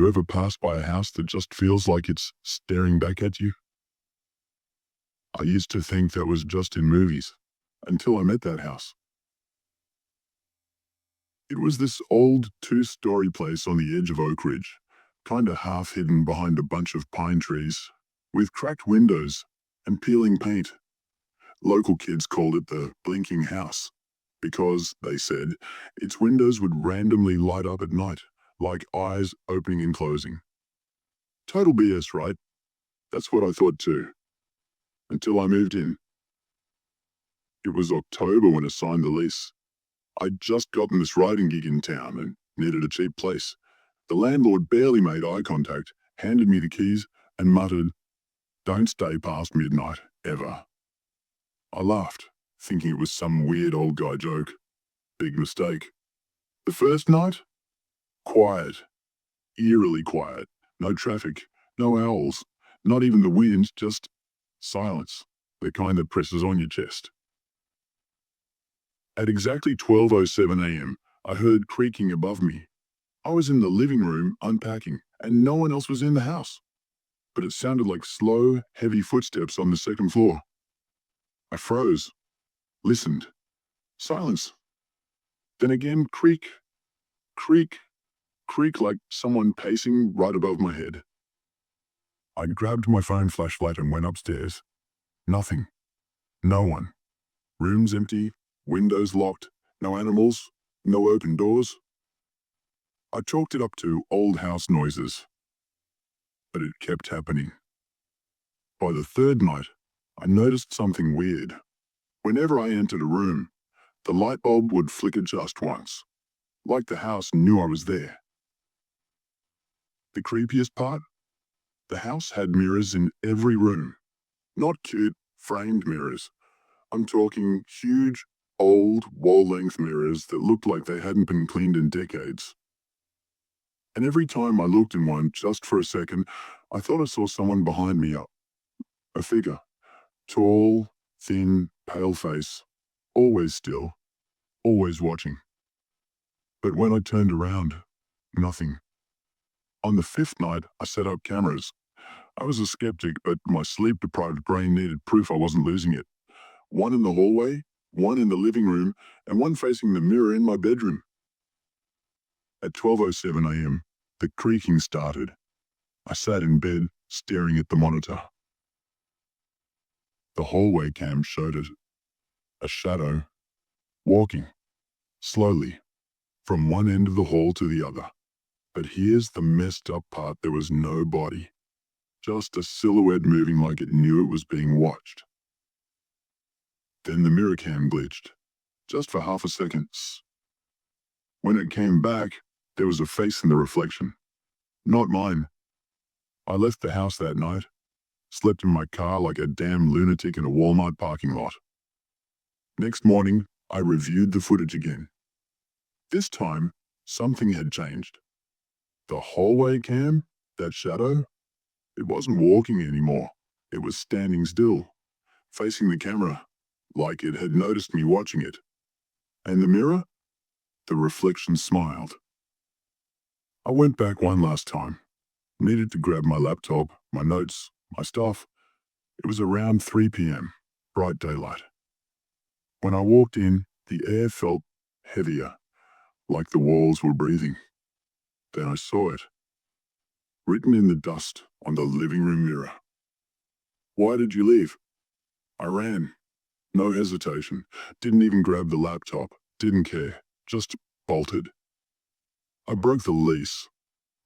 ever passed by a house that just feels like it's staring back at you? I used to think that was just in movies, until I met that house. It was this old two-story place on the edge of Oak Ridge, kinda half hidden behind a bunch of pine trees, with cracked windows and peeling paint. Local kids called it the blinking house, because, they said, its windows would randomly light up at night, like eyes opening and closing. Total BS, right? That's what I thought too, until I moved in. It was October when I signed the lease. I'd just gotten this writing gig in town and needed a cheap place. The landlord barely made eye contact, handed me the keys, and muttered, "Don't stay past midnight, ever." I laughed, thinking it was some weird old guy joke. Big mistake. The first night? Quiet. Eerily quiet. No traffic. No owls. Not even the wind, just silence. The kind that presses on your chest. At exactly 12:07 a.m., I heard creaking above me. I was in the living room unpacking, and no one else was in the house. But it sounded like slow, heavy footsteps on the second floor. I froze, listened. Silence. Then again, creak, creak, creak like someone pacing right above my head. I grabbed my phone flashlight and went upstairs. Nothing. No one. Rooms empty, windows locked, no animals, no open doors. I chalked it up to old house noises. But it kept happening. By the third night, I noticed something weird. Whenever I entered a room, the light bulb would flicker just once, like the house knew I was there. The creepiest part? The house had mirrors in every room. Not cute, framed mirrors. I'm talking huge, old, wall-length mirrors that looked like they hadn't been cleaned in decades. And every time I looked in one, just for a second, I thought I saw someone behind me, a figure. Tall, thin, pale face. Always still. Always watching. But when I turned around, nothing. On the fifth night, I set up cameras. I was a skeptic, but my sleep-deprived brain needed proof I wasn't losing it. One in the hallway, one in the living room, and one facing the mirror in my bedroom. At 12:07 a.m., the creaking started. I sat in bed, staring at the monitor. The hallway cam showed it. A shadow, walking, slowly, from one end of the hall to the other. But here's the messed up part: there was no body. Just a silhouette moving like it knew it was being watched. Then the mirror cam glitched, just for half a second. When it came back, there was a face in the reflection. Not mine. I left the house that night, slept in my car like a damn lunatic in a Walmart parking lot. Next morning, I reviewed the footage again. This time, something had changed. The hallway cam, that shadow, it wasn't walking anymore. It was standing still, facing the camera, like it had noticed me watching it. And the mirror? The reflection smiled. I went back one last time. Needed to grab my laptop, my notes, my stuff. It was around 3 p.m., bright daylight. When I walked in, the air felt heavier, like the walls were breathing. Then I saw it, written in the dust on the living room mirror. "Why did you leave?" I ran. No hesitation. Didn't even grab the laptop. Didn't care. Just bolted. I broke the lease.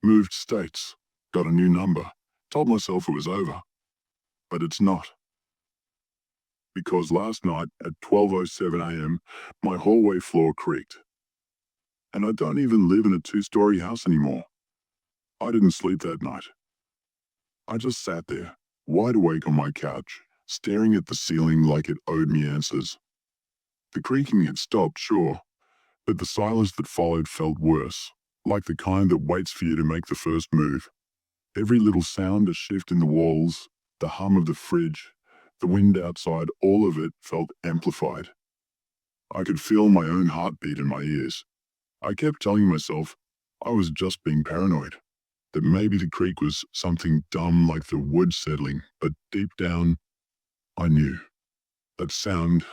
Moved states. Got a new number. Told myself it was over. But it's not. Because last night at 12:07 a.m., my hallway floor creaked. And I don't even live in a two-story house anymore. I didn't sleep that night. I just sat there, wide awake on my couch, staring at the ceiling like it owed me answers. The creaking had stopped, sure, but the silence that followed felt worse, like the kind that waits for you to make the first move. Every little sound, a shift in the walls, the hum of the fridge, the wind outside, all of it felt amplified. I could feel my own heartbeat in my ears. I kept telling myself I was just being paranoid. that maybe the creak was something dumb like the wood settling, but deep down, I knew that sound.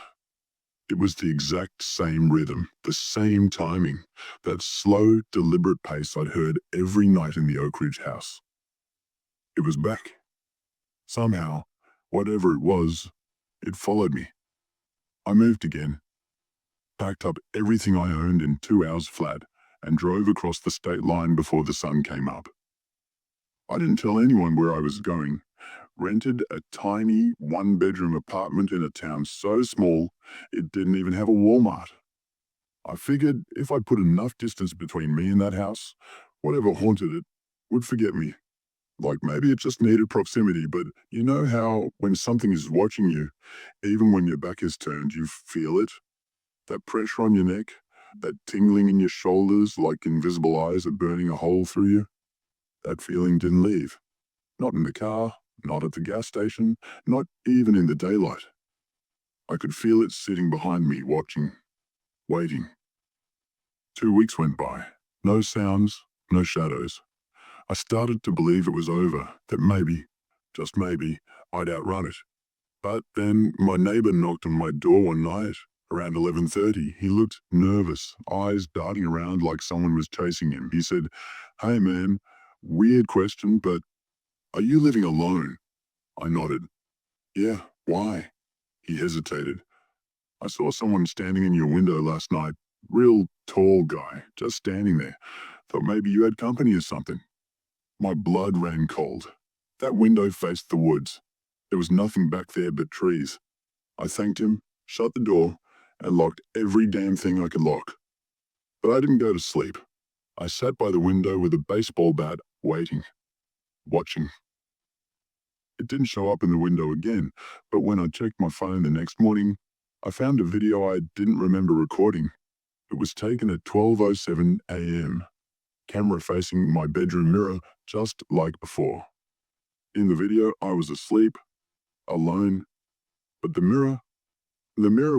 It was the exact same rhythm, the same timing, that slow, deliberate pace I'd heard every night in the Oak Ridge house. It was back. Somehow, whatever it was, it followed me. I moved again, packed up everything I owned in 2 hours flat, and drove across the state line before the sun came up. I didn't tell anyone where I was going. Rented a tiny one-bedroom apartment in a town so small it didn't even have a Walmart. I figured if I put enough distance between me and that house, whatever haunted it would forget me. Like maybe it just needed proximity, but you know how when something is watching you, even when your back is turned, you feel it? That pressure on your neck, that tingling in your shoulders like invisible eyes are burning a hole through you? That feeling didn't leave. Not in the car, not at the gas station, not even in the daylight. I could feel it sitting behind me, watching, waiting. 2 weeks went by. No sounds, no shadows. I started to believe it was over, that maybe, just maybe, I'd outrun it. But then my neighbor knocked on my door one night, around 11:30. He looked nervous, eyes darting around like someone was chasing him. He said, "Hey man, weird question, but are you living alone?" I nodded. "Yeah, why?" He hesitated. "I saw someone standing in your window last night. Real tall guy, just standing there. Thought maybe you had company or something." My blood ran cold. That window faced the woods. There was nothing back there but trees. I thanked him, shut the door, and locked every damn thing I could lock. But I didn't go to sleep. I sat by the window with a baseball bat, waiting, watching. It didn't show up in the window again, but when I checked my phone the next morning, I found a video I didn't remember recording. It was taken at 12:07 a.m., camera facing my bedroom mirror, just like before. In the video, I was asleep, alone, but the mirror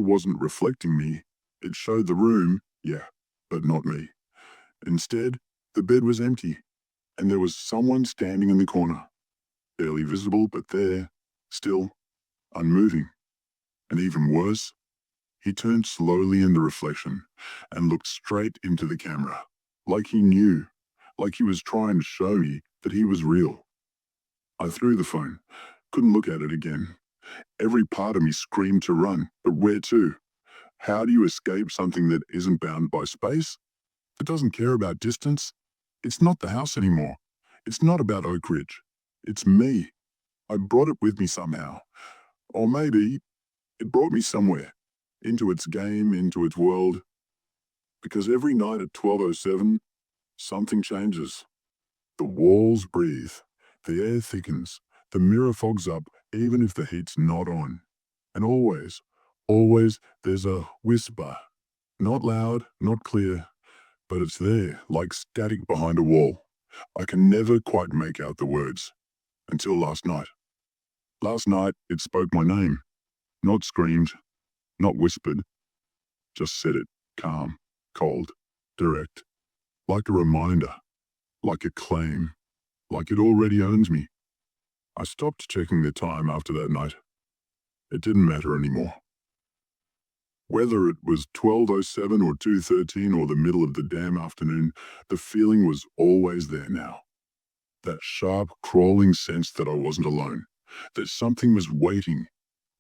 wasn't reflecting me. It showed the room, yeah, but not me. Instead, the bed was empty, and there was someone standing in the corner, barely visible, but there, still, unmoving. And even worse, he turned slowly in the reflection and looked straight into the camera, like he knew, like he was trying to show me that he was real. I threw the phone, couldn't look at it again. Every part of me screamed to run, but where to? How do you escape something that isn't bound by space? It doesn't care about distance. It's not the house anymore. It's not about Oak Ridge. It's me. I brought it with me somehow. Or maybe it brought me somewhere. Into its game, into its world. Because every night at 12:07, something changes. The walls breathe. The air thickens. The mirror fogs up, even if the heat's not on. And always, there's a whisper. Not loud, not clear, but it's there, like static behind a wall. I can never quite make out the words. Until last night. Last night, it spoke my name. Not screamed, not whispered. Just said it, calm, cold, direct. Like a reminder, like a claim, like it already owns me. I stopped checking the time after that night. It didn't matter anymore. Whether it was 12:07 or 2:13 or the middle of the damn afternoon, the feeling was always there now. That sharp, crawling sense that I wasn't alone, that something was waiting,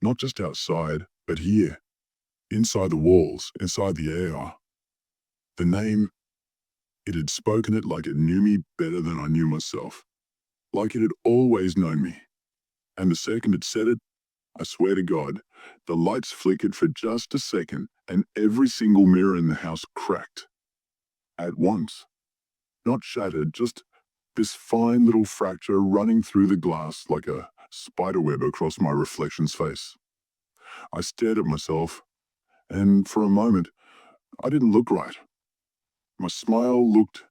not just outside, but here, inside the walls, inside the air. The name, it had spoken it like it knew me better than I knew myself, like it had always known me. And the second it said it, I swear to God, the lights flickered for just a second and every single mirror in the house cracked. At once. Not shattered, just this fine little fracture running through the glass like a spiderweb across my reflection's face. I stared at myself, and for a moment, I didn't look right. My smile looked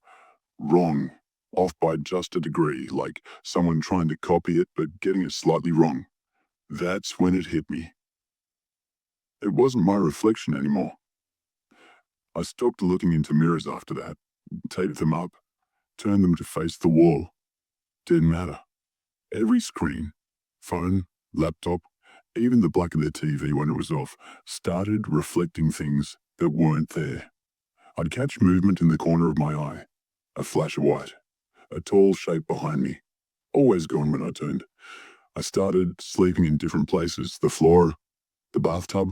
wrong, off by just a degree, like someone trying to copy it but getting it slightly wrong. That's when it hit me. It wasn't my reflection anymore. I stopped looking into mirrors after that, taped them up, turned them to face the wall. Didn't matter. Every screen, phone, laptop, even the black of the TV when it was off, started reflecting things that weren't there. I'd catch movement in the corner of my eye, a flash of white, a tall shape behind me, always gone when I turned. I started sleeping in different places, the floor, the bathtub.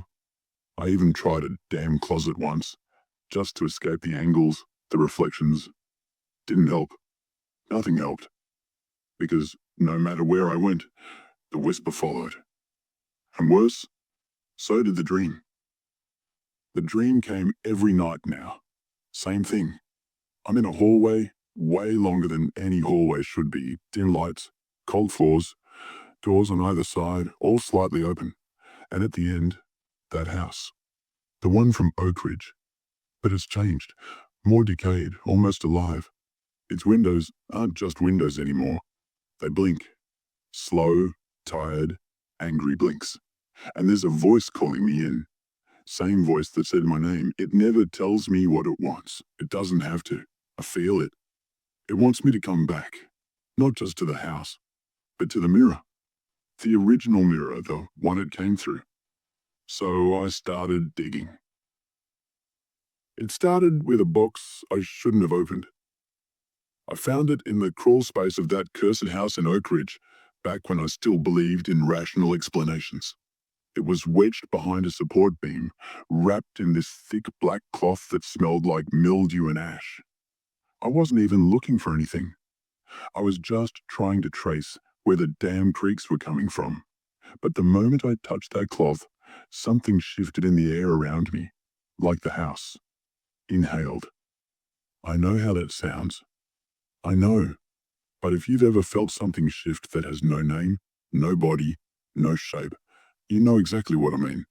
I even tried a damn closet once, just to escape the angles, the reflections. Didn't help. Nothing helped, because no matter where I went, the whisper followed. And worse, so did the dream. The dream came every night now. Same thing. I'm in a hallway, way longer than any hallway should be. Dim lights, cold floors, doors on either side, all slightly open. And at the end, that house. The one from Oak Ridge. But it's changed. More decayed, almost alive. Its windows aren't just windows anymore. They blink. Slow, tired, angry blinks. And there's a voice calling me in. Same voice that said my name. It never tells me what it wants. It doesn't have to. I feel it. It wants me to come back. Not just to the house, but to the mirror. The original mirror, the one it came through. So I started digging. It started with a box I shouldn't have opened. I found it in the crawl space of that cursed house in Oak Ridge, back when I still believed in rational explanations. It was wedged behind a support beam, wrapped in this thick black cloth that smelled like mildew and ash. I wasn't even looking for anything. I was just trying to trace where the damn creaks were coming from. But the moment I touched that cloth, something shifted in the air around me, like the house. Inhaled. I know how that sounds. I know. But if you've ever felt something shift that has no name, no body, no shape, you know exactly what I mean.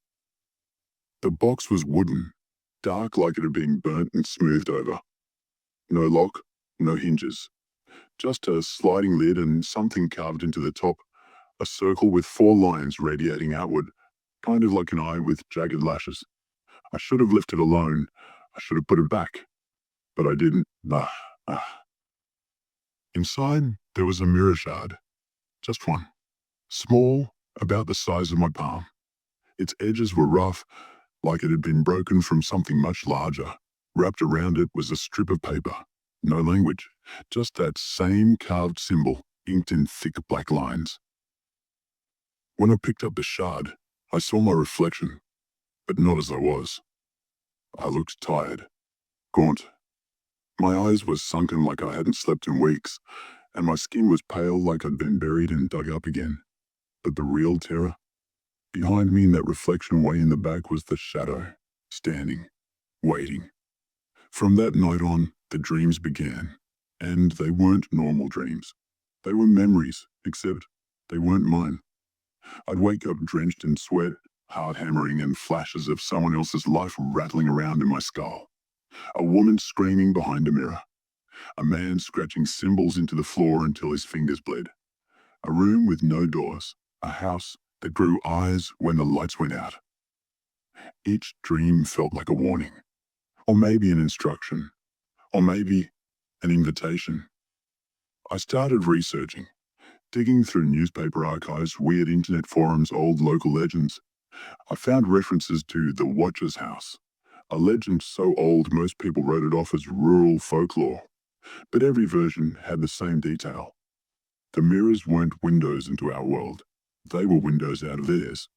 The box was wooden, dark like it had been burnt and smoothed over. No lock, no hinges. Just a sliding lid and something carved into the top, a circle with 4 lines radiating outward, kind of like an eye with jagged lashes. I should have left it alone. I should have put it back. But I didn't. Ah. Inside, there was a mirror shard. Just one. Small, about the size of my palm. Its edges were rough, like it had been broken from something much larger. Wrapped around it was a strip of paper. No language, just that same carved symbol, inked in thick black lines. When I picked up the shard, I saw my reflection, but not as I was. I looked tired, gaunt. My eyes were sunken like I hadn't slept in weeks, and my skin was pale like I'd been buried and dug up again. But the real terror? Behind me in that reflection way in the back was the shadow, standing, waiting. From that night on, the dreams began. And they weren't normal dreams. They were memories, except they weren't mine. I'd wake up drenched in sweat, heart hammering, and flashes of someone else's life rattling around in my skull. A woman screaming behind a mirror. A man scratching symbols into the floor until his fingers bled. A room with no doors. A house that grew eyes when the lights went out. Each dream felt like a warning. Or maybe an instruction. Or maybe an invitation. I started researching, digging through newspaper archives, weird internet forums, old local legends. I found references to the Watcher's House, a legend so old most people wrote it off as rural folklore. But every version had the same detail. The mirrors weren't windows into our world. They were windows out of theirs.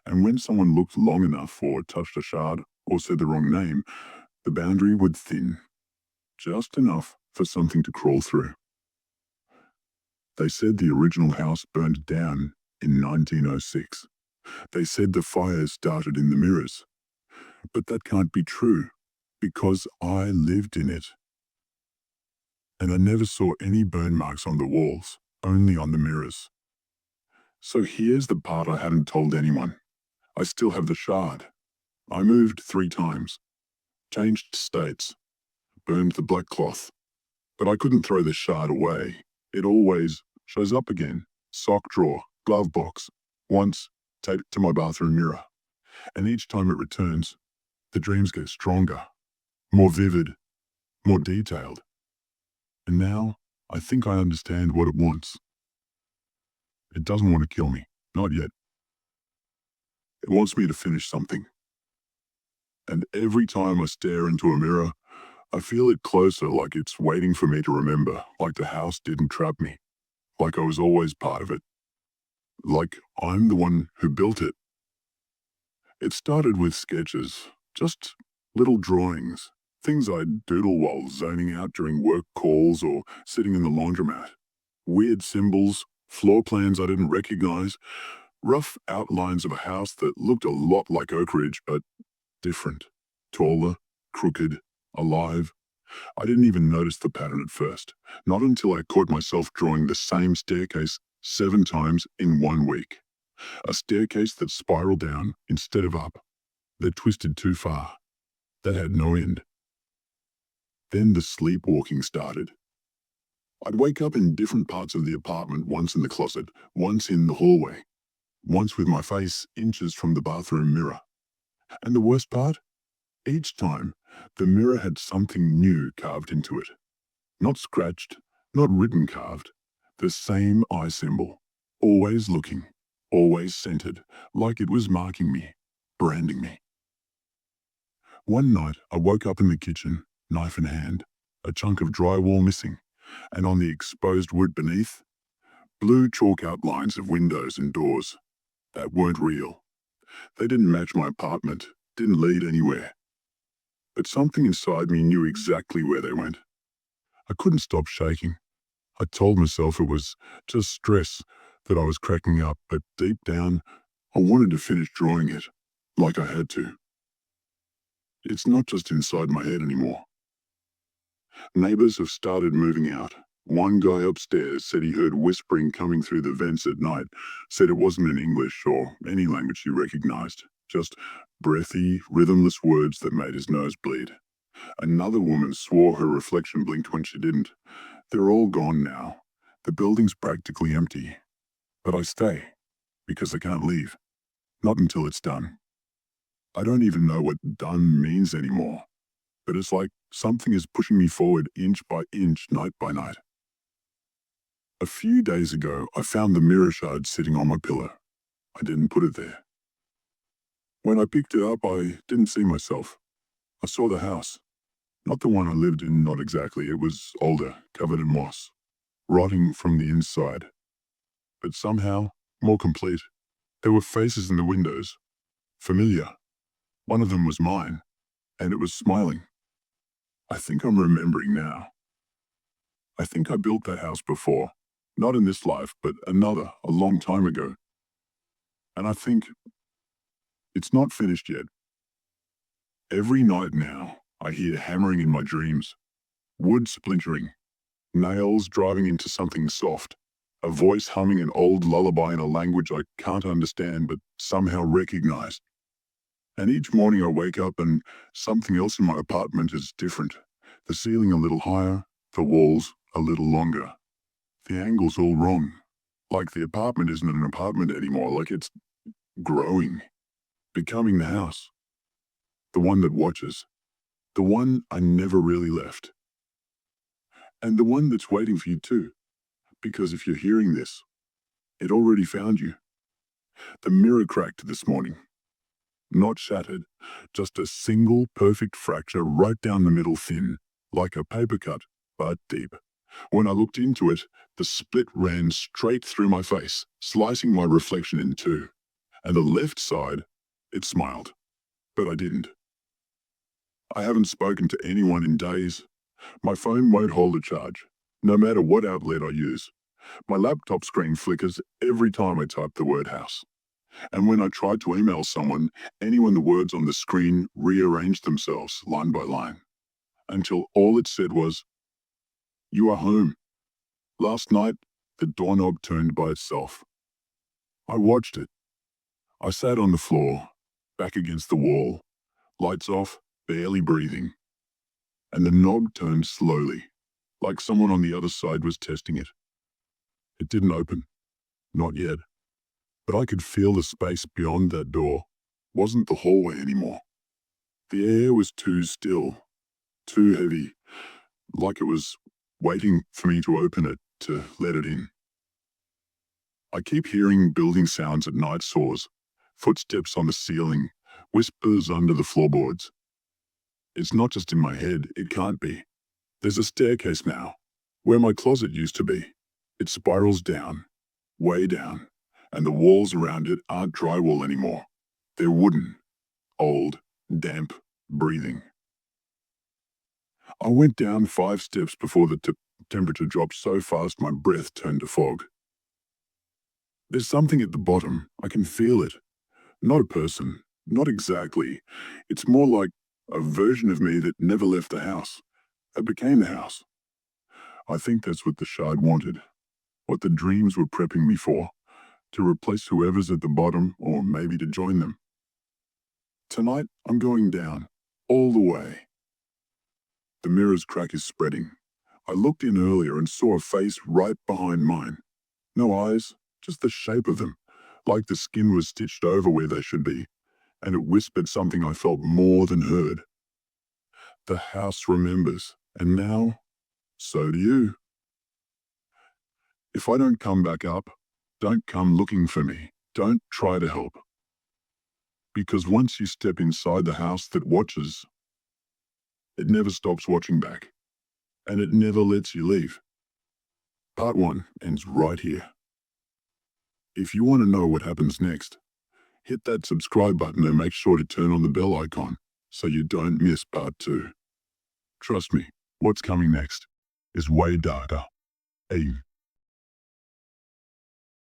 And when someone looked long enough or touched a shard or said the wrong name, the boundary would thin. Just enough for something to crawl through. They said the original house burned down in 1906. They said the fire started in the mirrors. But that can't be true, because I lived in it. And I never saw any burn marks on the walls, only on the mirrors. So here's the part I hadn't told anyone. I still have the shard. I moved 3 times, changed states, burned the black cloth. But I couldn't throw the shard away. It always shows up again. Sock drawer, glove box, once taped to my bathroom mirror. And each time it returns, the dreams get stronger, more vivid, more detailed. And now I think I understand what it wants. It doesn't want to kill me. Not yet. It wants me to finish something. And every time I stare into a mirror, I feel it closer, like it's waiting for me to remember, like the house didn't trap me, like I was always part of it, like I'm the one who built it. It started with sketches, just little drawings, things I'd doodle while zoning out during work calls or sitting in the laundromat. Weird symbols, floor plans I didn't recognize, rough outlines of a house that looked a lot like Oak Ridge, but different. Taller, crooked, alive. I didn't even notice the pattern at first, not until I caught myself drawing the same staircase 7 times in 1 week. A staircase that spiraled down instead of up, that twisted too far, that had no end. Then the sleepwalking started. I'd wake up in different parts of the apartment, once in the closet, once in the hallway, once with my face inches from the bathroom mirror. And the worst part? Each time, the mirror had something new carved into it. Not scratched, not written carved. The same eye symbol. Always looking, always centered, like it was marking me, branding me. One night, I woke up in the kitchen, knife in hand, a chunk of drywall missing, and on the exposed wood beneath, blue chalk outlines of windows and doors that weren't real. They didn't match my apartment, didn't lead anywhere. But something inside me knew exactly where they went. I couldn't stop shaking. I told myself it was just stress, that I was cracking up, but deep down, I wanted to finish drawing it, like I had to. It's not just inside my head anymore. Neighbors have started moving out. One guy upstairs said he heard whispering coming through the vents at night, said it wasn't in English or any language he recognized, just breathy, rhythmless words that made his nose bleed. Another woman swore her reflection blinked when she didn't. They're all gone now. The building's practically empty. But I stay, because I can't leave. Not until it's done. I don't even know what done means anymore. But it's like something is pushing me forward inch by inch, night by night. A few days ago, I found the mirror shard sitting on my pillow. I didn't put it there. When I picked it up, I didn't see myself. I saw the house. Not the one I lived in, not exactly. It was older, covered in moss, rotting from the inside. But somehow, more complete. There were faces in the windows. Familiar. One of them was mine, and it was smiling. I think I'm remembering now. I think I built that house before. Not in this life, but another, a long time ago. And I think it's not finished yet. Every night now, I hear hammering in my dreams, wood splintering, nails driving into something soft, a voice humming an old lullaby in a language I can't understand but somehow recognize. And each morning I wake up and something else in my apartment is different. The ceiling a little higher, the walls a little longer. The angle's all wrong. Like the apartment isn't an apartment anymore, like it's growing, becoming the house. The one that watches. The one I never really left. And the one that's waiting for you too. Because if you're hearing this, it already found you. The mirror cracked this morning. Not shattered, just a single perfect fracture right down the middle, thin, like a paper cut, but deep. When I looked into it, the split ran straight through my face, slicing my reflection in two. And the left side, it smiled. But I didn't. I haven't spoken to anyone in days. My phone won't hold a charge, no matter what outlet I use. My laptop screen flickers every time I type the word house. And when I tried to email someone, the words on the screen rearranged themselves line by line, until all it said was, "You are home." Last night, the doorknob turned by itself. I watched it. I sat on the floor, back against the wall, lights off, barely breathing. And the knob turned slowly, like someone on the other side was testing it. It didn't open. Not yet. But I could feel the space beyond that door wasn't the hallway anymore. The air was too still, too heavy, like it was waiting for me to open it to let it in. I keep hearing building sounds at night, saws, footsteps on the ceiling, whispers under the floorboards. It's not just in my head, it can't be. There's a staircase now, where my closet used to be. It spirals down, way down, and the walls around it aren't drywall anymore. They're wooden, old, damp, breathing. I went down 5 steps before the temperature dropped so fast my breath turned to fog. There's something at the bottom. I can feel it. Not a person. Not exactly. It's more like a version of me that never left the house. It became the house. I think that's what the shard wanted. What the dreams were prepping me for. To replace whoever's at the bottom, or maybe to join them. Tonight, I'm going down. All the way. The mirror's crack is spreading. I looked in earlier and saw a face right behind mine. No eyes, just the shape of them, like the skin was stitched over where they should be, and it whispered something I felt more than heard. The house remembers, and now, so do you. If I don't come back up, don't come looking for me. Don't try to help. Because once you step inside the house that watches, it never stops watching back, and it never lets you leave. Part 1 ends right here. If you want to know what happens next, hit that subscribe button and make sure to turn on the bell icon so you don't miss part 2. Trust me, what's coming next is way darker. Hey.